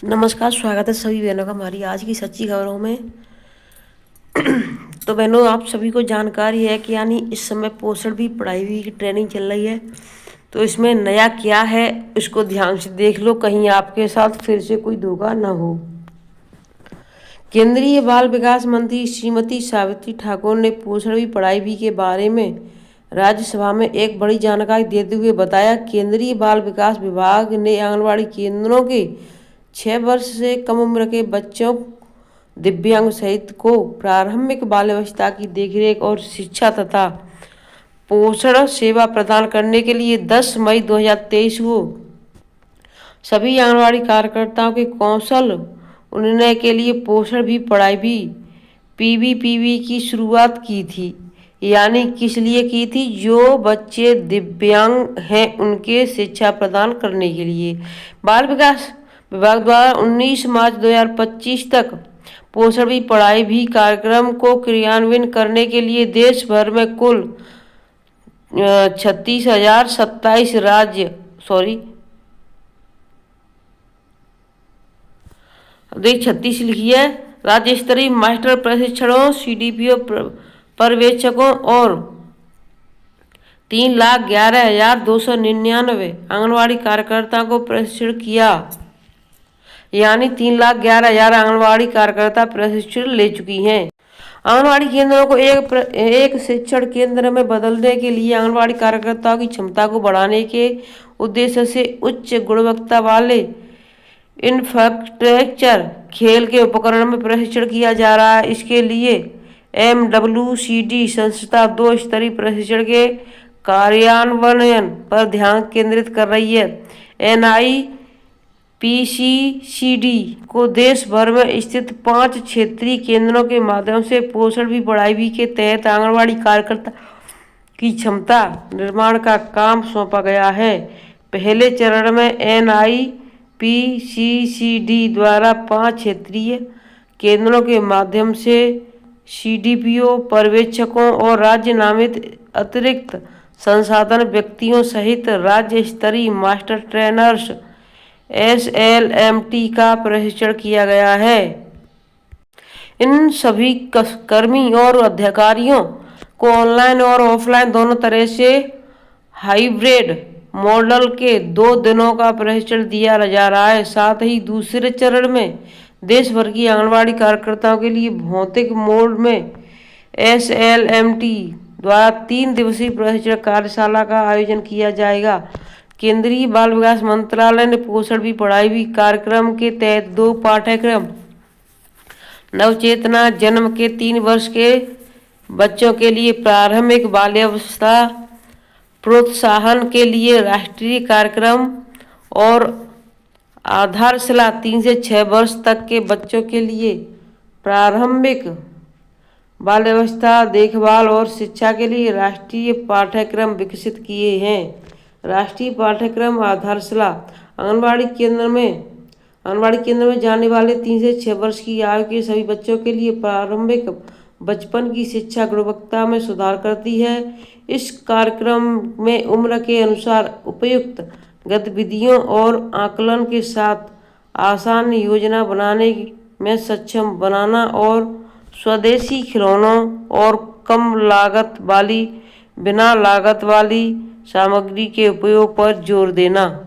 नमस्कार, स्वागत है सभी बहनों का हमारी आज की सच्ची खबरों में। तो बहनों, आप सभी को जानकारी है कि यानी इस समय पोषण भी पढ़ाई भी की ट्रेनिंग चल रही है। तो इसमें नया क्या है इसको ध्यान से देख लो, कहीं आपके साथ फिर से कोई धोखा न हो। केंद्रीय बाल विकास मंत्री श्रीमती सावित्री ठाकुर ने पोषण भी पढ़ाई भी के बारे में राज्यसभा में एक बड़ी जानकारी देते हुए बताया, केंद्रीय बाल विकास विभाग ने आंगनबाड़ी केंद्रों के 6 वर्ष से कम उम्र के बच्चों, दिव्यांग सहित को प्रारंभिक बाल्यावस्था की देखरेख और शिक्षा तथा पोषण सेवा प्रदान करने के लिए 10 मई 2023 को सभी आंगनबाड़ी कार्यकर्ताओं के कौशल उन्नयन के लिए पोषण भी पढ़ाई भी पीबीपीवी की शुरुआत की थी। यानी किस लिए की थी? जो बच्चे दिव्यांग हैं उनके शिक्षा प्रदान करने के लिए। बाल विकास विभाग द्वारा 19 मार्च 2025 तक पोषण भी पढ़ाई भी कार्यक्रम को क्रियान्वित करने के लिए देश भर में कुल 36,027 राज्य 36 लिखी है राज्य स्तरीय मास्टर प्रशिक्षणों, सीडीपीओ पर्यवेक्षकों और 3,11,299 आंगनबाड़ी कार्यकर्ताओं को प्रशिक्षण किया। यानी 3,11,000 आंगनबाड़ी कार्यकर्ता प्रशिक्षण ले चुकी हैं। आंगनबाड़ी केंद्रों को एक शिक्षण केंद्र में बदलने के लिए आंगनबाड़ी कार्यकर्ताओं की क्षमता को बढ़ाने के उद्देश्य से उच्च गुणवत्ता वाले इंफ्रास्ट्रक्चर खेल के उपकरण में प्रशिक्षण किया जा रहा है। इसके लिए MWCD संस्था 2 स्तरीय प्रशिक्षण के कार्यान्वयन पर ध्यान केंद्रित कर रही है। NIPCCD को देश भर में स्थित 5 क्षेत्रीय केंद्रों के माध्यम से पोषण भी पढ़ाई भी के तहत आंगनबाड़ी कार्यकर्ता की क्षमता निर्माण का काम सौंपा गया है। पहले चरण में NIPCCD द्वारा 5 क्षेत्रीय केंद्रों के माध्यम से CDPO पर्यवेक्षकों और राज्य नामित अतिरिक्त संसाधन व्यक्तियों सहित राज्य स्तरीय मास्टर ट्रेनर्स SLMT का प्रशिक्षण किया गया है। इन सभी कर्मी और अधिकारियों को ऑनलाइन और ऑफलाइन दोनों तरह से हाइब्रिड मॉडल के 2 दिनों का प्रशिक्षण दिया जा रहा है। साथ ही दूसरे चरण में देश भर की आंगनबाड़ी कार्यकर्ताओं के लिए भौतिक मोड में SLMT द्वारा 3 दिवसीय प्रशिक्षण कार्यशाला का आयोजन किया जाएगा। केंद्रीय बाल विकास मंत्रालय ने पोषण भी पढ़ाई भी कार्यक्रम के तहत 2 पाठ्यक्रम नवचेतना जन्म के 3 वर्ष के बच्चों के लिए प्रारंभिक बाल्यावस्था प्रोत्साहन के लिए राष्ट्रीय कार्यक्रम और आधारशिला 3 से 6 वर्ष तक के बच्चों के लिए प्रारंभिक बाल्यावस्था देखभाल और शिक्षा के लिए राष्ट्रीय पाठ्यक्रम विकसित किए हैं। राष्ट्रीय पाठ्यक्रम आधारशिला आंगनबाड़ी केंद्र में जाने वाले 3 से 6 वर्ष की आयु के सभी बच्चों के लिए प्रारंभिक बचपन की शिक्षा गुणवत्ता में सुधार करती है। इस कार्यक्रम में उम्र के अनुसार उपयुक्त गतिविधियों और आकलन के साथ आसान योजना बनाने में सक्षम बनाना और स्वदेशी खिलौनों और कम लागत वाली बिना लागत वाली सामग्री के उपयोग पर जोर देना।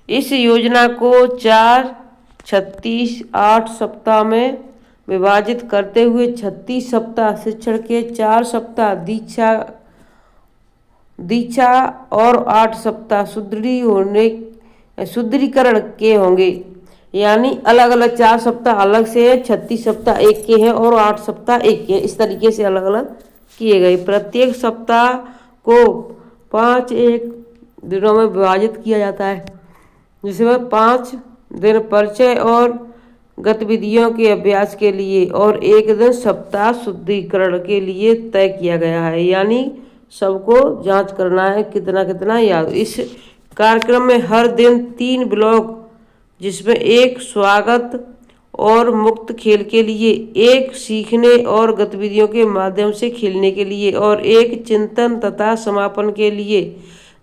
इस योजना को 4, 36, 8 सप्ताह में विभाजित करते हुए 36 सप्ताह शिक्षण के 4 सप्ताह दीक्षा और 8 सप्ताह सुदृढ़ीकरण के होंगे। यानी अलग अलग 4 सप्ताह अलग से है, 36 सप्ताह एक के हैं और 8 सप्ताह एक के। इस तरीके से अलग अलग किए गए। प्रत्येक सप्ताह को 5 दिनों में विभाजित किया जाता है, जिसमें 5 दिन परिचय और गतिविधियों के अभ्यास के लिए और 1 दिन सप्ताह शुद्धिकरण के लिए तय किया गया है। यानी सबको जांच करना है कितना कितना याद। इस कार्यक्रम में हर दिन 3 ब्लॉक, जिसमें 1 स्वागत और मुक्त खेल के लिए, 1 सीखने और गतिविधियों के माध्यम से खेलने के लिए और 1 चिंतन तथा समापन के लिए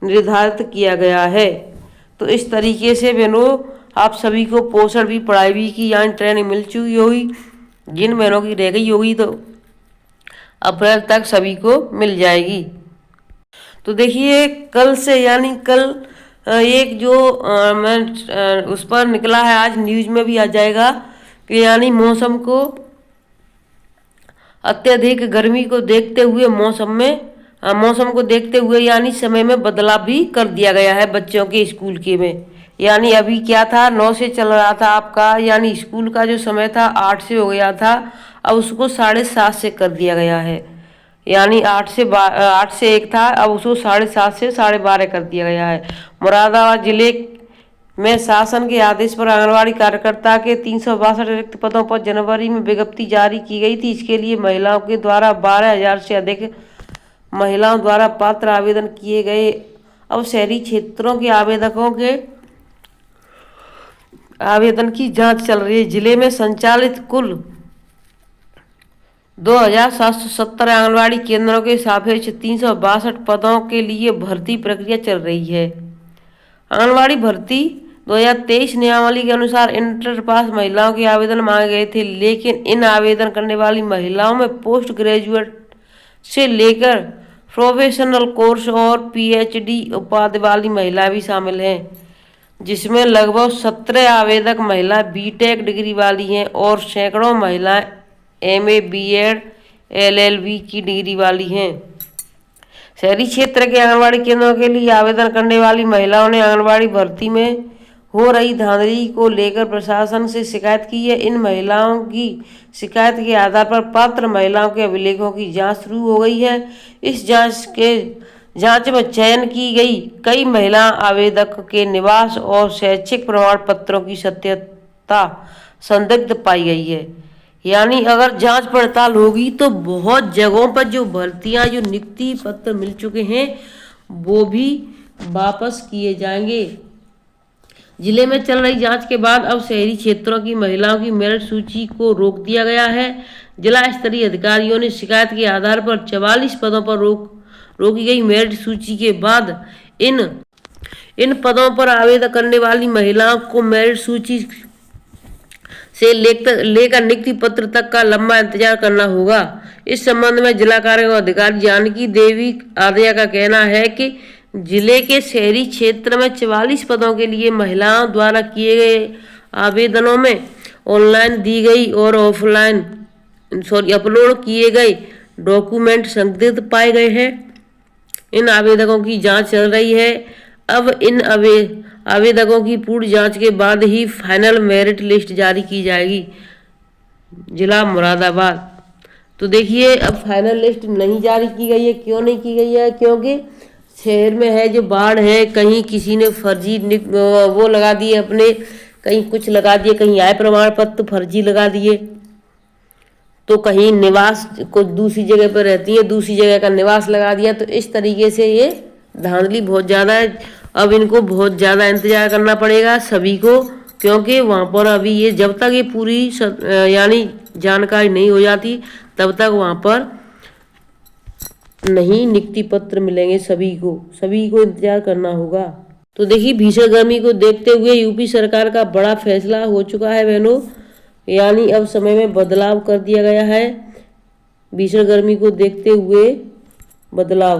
निर्धारित किया गया है। तो इस तरीके से बहनों आप सभी को पोषण भी पढ़ाई भी की यानी ट्रेनिंग मिल चुकी होगी। जिन बहनों की रह गई होगी तो अप्रैल तक सभी को मिल जाएगी। तो देखिए कल से यानी कल एक जो मैं उस पर निकला है, आज न्यूज में भी आ जाएगा कि यानी मौसम को अत्यधिक गर्मी को देखते हुए मौसम को देखते हुए यानी समय में बदलाव भी कर दिया गया है बच्चों के स्कूल के में। यानी अभी क्या था 9 से चल रहा था आपका, यानी स्कूल का जो समय था 8 से हो गया था, अब उसको 7:30 से कर दिया गया है। यानी 8 से 1 था, अब उसको 7:30 से 12:30 कर दिया गया है। मुरादाबाद जिले में शासन के आदेश पर आंगनबाड़ी कार्यकर्ता के 362 रिक्त पदों पर जनवरी में विज्ञप्ति जारी की गई थी। इसके लिए महिलाओं के द्वारा 12,000 से अधिक महिलाओं द्वारा पात्र आवेदन किए गए। अब शहरी क्षेत्रों के आवेदकों के आवेदन की जांच चल रही है। जिले में संचालित कुल 2,770 आंगनबाड़ी केंद्रों के सापेक्ष 362 पदों के लिए भर्ती प्रक्रिया चल रही है। आंगनबाड़ी भर्ती 2023 नियमावली के अनुसार इंटर पास महिलाओं के आवेदन मांगे गए थे, लेकिन इन आवेदन करने वाली महिलाओं में पोस्ट ग्रेजुएट से लेकर प्रोफेशनल कोर्स और पीएचडी उपाधि वाली महिलाएं भी शामिल हैं, जिसमें लगभग 17 आवेदक महिला बीटेक डिग्री वाली हैं और सैकड़ों महिलाएं एमए, बीएड, एलएलबी की डिग्री वाली हैं। शहरी क्षेत्र के आंगनबाड़ी केंद्रों के लिए आवेदन करने वाली महिलाओं ने आंगनबाड़ी भर्ती में हो रही धांधली को लेकर प्रशासन से शिकायत की है। इन महिलाओं की शिकायत के आधार पर पात्र महिलाओं के अभिलेखों की जांच शुरू हो गई है। इस जांच में चयन की गई कई महिला आवेदक के निवास और शैक्षिक प्रमाण पत्रों की सत्यता संदिग्ध पाई गई है। यानी अगर जांच पड़ताल होगी तो बहुत जगहों पर जो भर्तियां, जो नियुक्ति पत्र मिल चुके हैं वो भी वापस किए जाएंगे। जिले में चल रही जांच के बाद अब शहरी क्षेत्रों की महिलाओं की मेरिट सूची को रोक दिया गया है। जिला स्तरीय अधिकारियों ने शिकायत के आधार पर 44 पदों पर रोकी गई मेरिट सूची के बाद इन पदों पर आवेदन करने वाली महिलाओं को मेरिट सूची से लेकर नियुक्ति पत्र तक का लंबा इंतजार करना होगा। इस संबंध में जिला कार्यक्रम अधिकारी जानकी देवी आर्या का कहना है कि जिले के शहरी क्षेत्र में 44 पदों के लिए महिलाओं द्वारा किए गए आवेदनों में ऑनलाइन दी गई और ऑफलाइन अपलोड किए गए डॉक्यूमेंट संदिग्ध पाए गए हैं। इन आवेदकों की जांच चल रही है। अब इन आवेदकों की पूर्ण जांच के बाद ही फाइनल मेरिट लिस्ट जारी की जाएगी। जिला मुरादाबाद। तो देखिए अब फाइनल लिस्ट नहीं जारी की गई है। क्यों नहीं की गई है? क्योंकि शहर में है जो बाढ़ है, कहीं किसी ने फर्जी वो लगा दिए अपने, कहीं कुछ लगा दिए, कहीं आय प्रमाण पत्र फर्जी लगा दिए, तो कहीं निवास को दूसरी जगह पर रहती है, दूसरी जगह का निवास लगा दिया। तो इस तरीके से ये धांधली बहुत ज़्यादा है। अब इनको बहुत ज़्यादा इंतजार करना पड़ेगा सभी को, क्योंकि वहाँ पर अभी ये जब तक ये पूरी यानी जानकारी नहीं हो जाती तब तक वहाँ पर नहीं नियुक्ति पत्र मिलेंगे। सभी को इंतजार करना होगा। तो देखिए भीषण गर्मी को देखते हुए यूपी सरकार का बड़ा फैसला हो चुका है बहनों, यानी अब समय में बदलाव कर दिया गया है। भीषण गर्मी को देखते हुए बदलाव,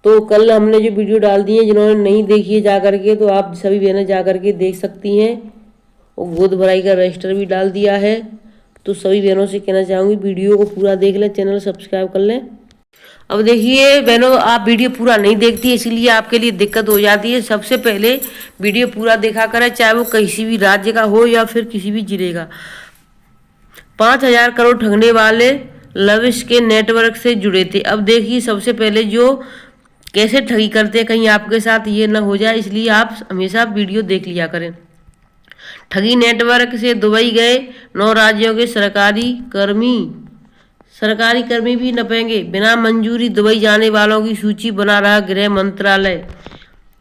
तो कल हमने जो वीडियो डाल दी है, जिन्होंने नहीं देखी है जा करके, तो आप सभी बहनें जा करके देख सकती हैं। और गोद भराई का रजिस्टर भी डाल दिया है। तो सभी बहनों से कहना चाहूँगी वीडियो को पूरा देख लें, चैनल सब्सक्राइब कर लें। अब देखिए बहनों, आप वीडियो पूरा नहीं देखती, इसलिए आपके लिए दिक्कत हो जाती है। सबसे पहले वीडियो पूरा देखा करें, चाहे वो किसी भी राज्य का हो या फिर किसी भी जिले का। 5,000 करोड़ ठगने वाले लविश के नेटवर्क से जुड़े थे। अब देखिए सबसे पहले जो कैसे ठगी करते हैं, कहीं आपके साथ ये ना हो जाए, इसलिए आप हमेशा वीडियो देख लिया करें। ठगी नेटवर्क से दुबई गए 9 राज्यों के सरकारी कर्मी भी नपेंगे। बिना मंजूरी दुबई जाने वालों की सूची बना रहा गृह मंत्रालय।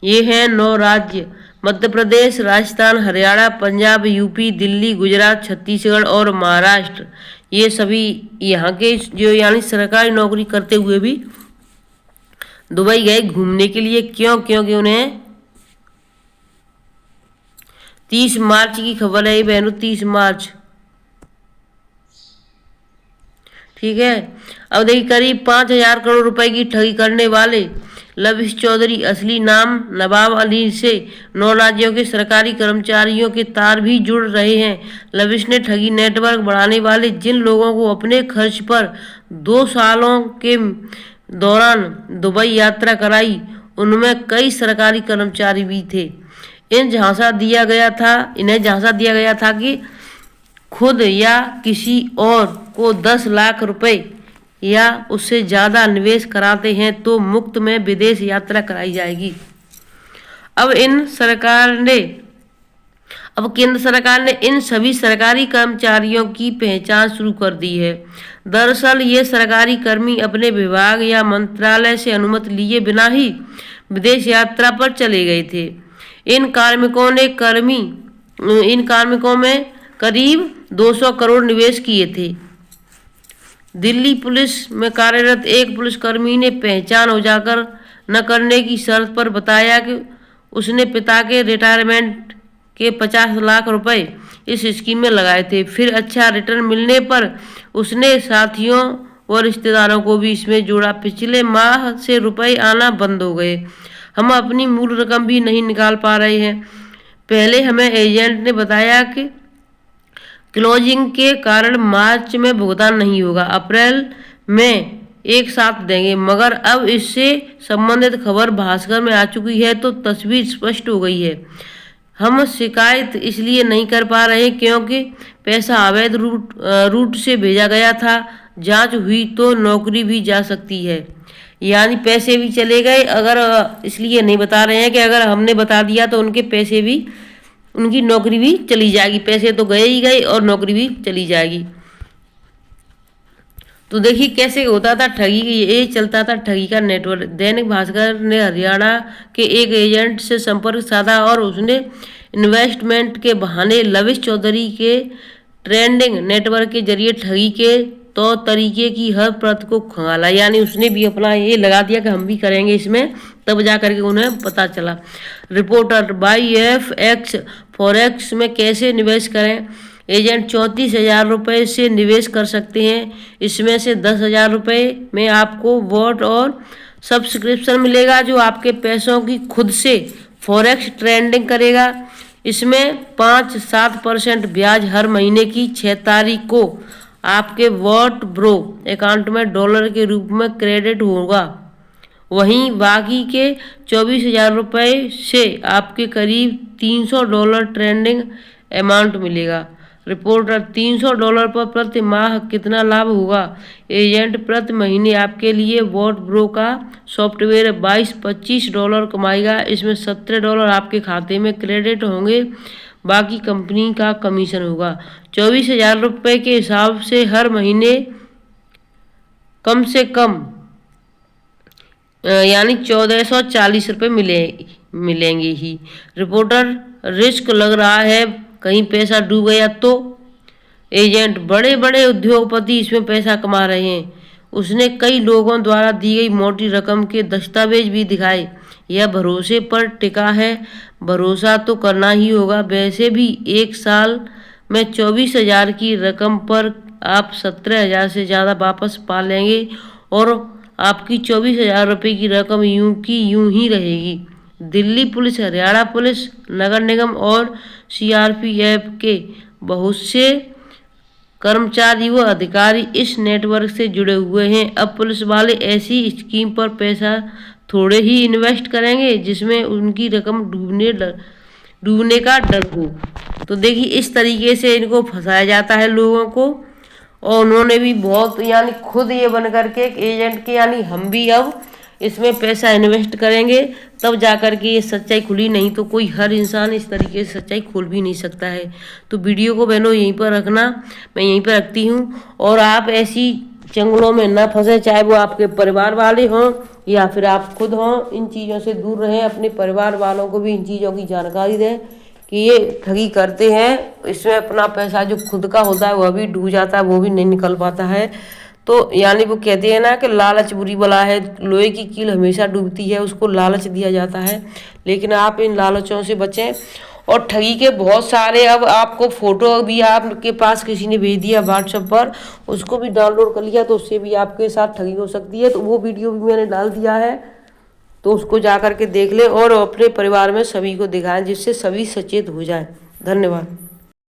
ये हैं 9 राज्य: मध्य प्रदेश, राजस्थान, हरियाणा, पंजाब, यूपी, दिल्ली, गुजरात, छत्तीसगढ़ और महाराष्ट्र। ये सभी यहाँ के जो यानी सरकारी नौकरी करते हुए भी दुबई गए घूमने के लिए। क्योंकि उन्हें 30 मार्च की खबर है ये बहनों, 30 मार्च। ठीक है। अब देखिए, करीब 5,000 करोड़ रुपए की ठगी करने वाले लविश चौधरी, असली नाम नवाब अली, से 9 राज्यों के सरकारी कर्मचारियों के तार भी जुड़ रहे हैं। लविश ने ठगी नेटवर्क बढ़ाने वाले जिन लोगों को अपने खर्च पर 2 सालों के दौरान दुबई यात्रा कराई, उनमें कई सरकारी कर्मचारी भी थे। इन्हें झांसा दिया गया था कि खुद या किसी और को 10 लाख रुपए या उससे ज़्यादा निवेश कराते हैं तो मुफ्त में विदेश यात्रा कराई जाएगी। अब केंद्र सरकार ने इन सभी सरकारी कर्मचारियों की पहचान शुरू कर दी है। दरअसल ये सरकारी कर्मी अपने विभाग या मंत्रालय से अनुमति लिए बिना ही विदेश यात्रा पर चले गए थे। इन कार्मिकों में करीब 200 करोड़ निवेश किए थे। दिल्ली पुलिस में कार्यरत एक पुलिसकर्मी ने पहचान उजागर न करने की शर्त पर बताया कि उसने पिता के रिटायरमेंट के 50 लाख रुपए इस स्कीम में लगाए थे। फिर अच्छा रिटर्न मिलने पर उसने साथियों व रिश्तेदारों को भी इसमें जोड़ा। पिछले माह से रुपए आना बंद हो गए, हम अपनी मूल रकम भी नहीं निकाल पा रहे हैं। पहले हमें एजेंट ने बताया कि क्लोजिंग के कारण मार्च में भुगतान नहीं होगा, अप्रैल में एक साथ देंगे, मगर अब इससे संबंधित खबर भास्कर में आ चुकी है तो तस्वीर स्पष्ट हो गई है। हम शिकायत इसलिए नहीं कर पा रहे क्योंकि पैसा अवैध रूट से भेजा गया था। जांच हुई तो नौकरी भी जा सकती है, यानी पैसे भी चले गए। अगर इसलिए नहीं बता रहे हैं कि अगर हमने बता दिया तो उनके पैसे भी, उनकी नौकरी भी चली जाएगी। पैसे तो गए ही गए और नौकरी भी चली जाएगी। तो देखिए कैसे होता था ठगी, ये चलता था ठगी का नेटवर्क। दैनिक भास्कर ने हरियाणा के एक एजेंट से संपर्क साधा और उसने इन्वेस्टमेंट के बहाने लविश चौधरी के ट्रेंडिंग नेटवर्क के जरिए ठगी के तो तरीके की हर परत को खंगाला। यानी उसने भी अपना ये लगा दिया कि हम भी करेंगे इसमें, तब जा करके उन्हें पता चला। रिपोर्टर, YFX फॉरेक्स में कैसे निवेश करें। एजेंट 34,000 रुपये से निवेश कर सकते हैं। इसमें से 10,000 रुपये में आपको वॉट और सब्सक्रिप्शन मिलेगा जो आपके पैसों की खुद से फॉरेक्स ट्रेडिंग करेगा। इसमें 5-7% ब्याज हर महीने की 6 तारीख को आपके वॉट ब्रो अकाउंट में डॉलर के रूप में क्रेडिट होगा। वहीं बाकी के 24,000 रुपये से आपके करीब $300 ट्रेडिंग अमाउंट मिलेगा। रिपोर्टर, $300 पर प्रति माह कितना लाभ होगा। एजेंट प्रति महीने आपके लिए वॉट ब्रो का सॉफ्टवेयर $22-25 कमाएगा। इसमें $17 आपके खाते में क्रेडिट होंगे, बाकी कंपनी का कमीशन होगा। 24,000 रुपये के हिसाब से हर महीने कम से कम यानी 1,440 रुपये मिलेंगे ही। रिपोर्टर, रिस्क लग रहा है कहीं पैसा डूब गया तो। एजेंट, बड़े बड़े उद्योगपति इसमें पैसा कमा रहे हैं। उसने कई लोगों द्वारा दी गई मोटी रकम के दस्तावेज भी दिखाए। यह भरोसे पर टिका है, भरोसा तो करना ही होगा। वैसे भी एक साल में 24,000 की रकम पर आप 17,000 से ज़्यादा वापस पा लेंगे और आपकी 24,000 रुपये की रकम यूं की यूं ही रहेगी। दिल्ली पुलिस, हरियाणा पुलिस, नगर निगम और CRPF के बहुत से कर्मचारी व अधिकारी इस नेटवर्क से जुड़े हुए हैं। अब पुलिस वाले ऐसी स्कीम पर पैसा थोड़े ही इन्वेस्ट करेंगे जिसमें उनकी रकम डूबने का डर हो। तो देखिए इस तरीके से इनको फंसाया जाता है लोगों को, और उन्होंने भी बहुत यानी खुद ये बन करके एक एजेंट के, यानी हम भी अब इसमें पैसा इन्वेस्ट करेंगे तब जा कर के ये सच्चाई खुली, नहीं तो कोई हर इंसान इस तरीके से सच्चाई खोल भी नहीं सकता है। तो वीडियो को बहनों यहीं पर रखना, मैं यहीं पर रखती हूँ। और आप ऐसी चंगुलों में ना फंसे, चाहे वो आपके परिवार वाले हों या फिर आप खुद हों, इन चीज़ों से दूर रहें। अपने परिवार वालों को भी इन चीज़ों की जानकारी दें कि ये ठगी करते हैं। इसमें अपना पैसा जो खुद का होता है वह भी डूब जाता है, वो भी नहीं निकल पाता है। तो यानी वो कहते हैं ना कि लालच बुरी बला है, लोहे की कील हमेशा डूबती है, उसको लालच दिया जाता है। लेकिन आप इन लालचों से बचें। और ठगी के बहुत सारे, अब आपको फोटो भी आपके पास किसी ने भेज दिया व्हाट्सएप पर, उसको भी डाउनलोड कर लिया तो उससे भी आपके साथ ठगी हो सकती है। तो वो वीडियो भी मैंने डाल दिया है, तो उसको जा कर के देख लें और अपने परिवार में सभी को दिखाएं, जिससे सभी सचेत हो जाएं। धन्यवाद।